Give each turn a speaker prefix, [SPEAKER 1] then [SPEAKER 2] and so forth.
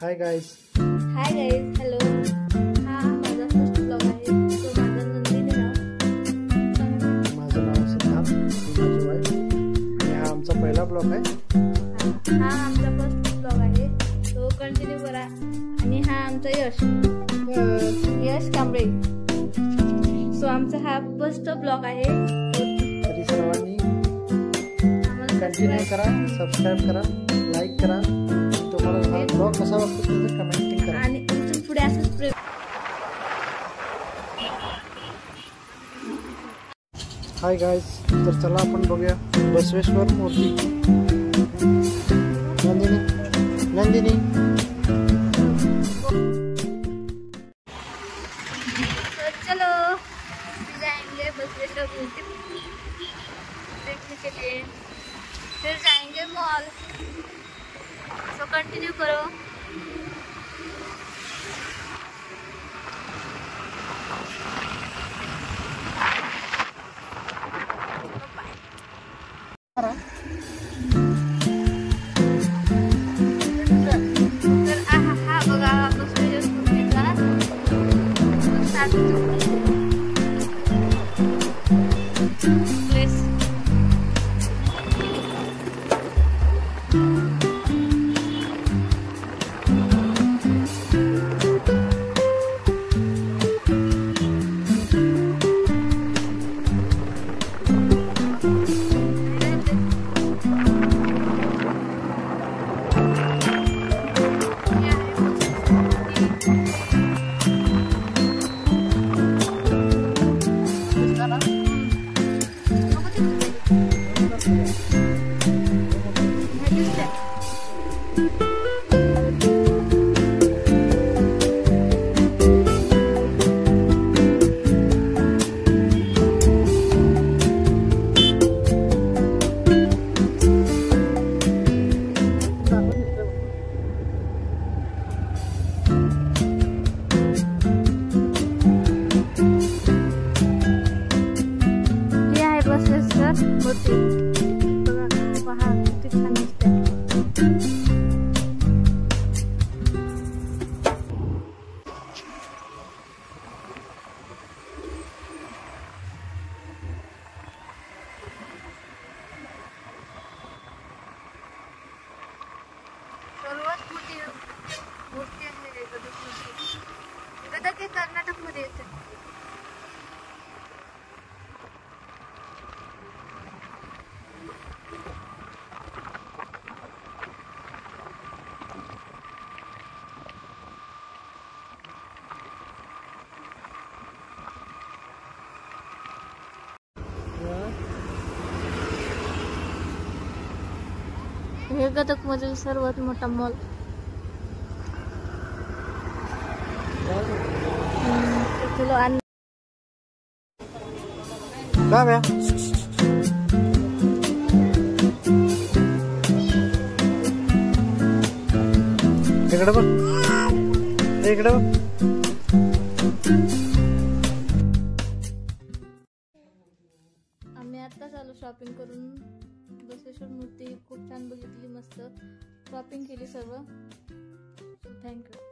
[SPEAKER 1] Hi guys.
[SPEAKER 2] Hello. हा माझा first blog आहे. तो माझा नंदिनी नाव.
[SPEAKER 1] माझं नाव सिद्धार्थ, माझी वाईफ, आणि हा आमचा पहिला ब्लॉग आहे.
[SPEAKER 2] हा आमचा फर्स्ट ब्लॉग आहे, तो कंटिन्यू करा. आणि हा आमचा यश कांबळे. सो आमचा हा फर्स्ट ब्लॉग आहे.
[SPEAKER 1] तरी सर्वांनी कंटिन्यू करा, सबस्क्राईब करा, लाईक करा. तुम्हाला हा ब्लॉग कसा वाटतो ते कमेंटिंग करा.
[SPEAKER 2] आणि इथून पुढे असंच प्रेम.
[SPEAKER 1] Hi guys. तर चला आपण बघूया बसवेश्वर मूर्ती. नंदिनी
[SPEAKER 2] तो चलो जाएंगे बसवेश्वर मूर्ति देखने के लिए, फिर जाएंगे मॉल. सो कंटिन्यू करो. तर हा बघा बसवेश्वर मूर्तीचा प्लेस. मूर्ती बघा, पहा किती छान दिसते. सर्वात मोठी मूर्ती आहे गदग हे कर्नाटक मध्ये येते. हे गदग मधील सर्वात मोठा मॉल.
[SPEAKER 1] इकडे बघ, इकडे बघ.
[SPEAKER 2] आम्ही आत्ताच आलो शॉपिंग करून. बसवेश्वर मूर्ती खूप छान बघितली, मस्त शॉपिंग केली सर्व. थँक्यू.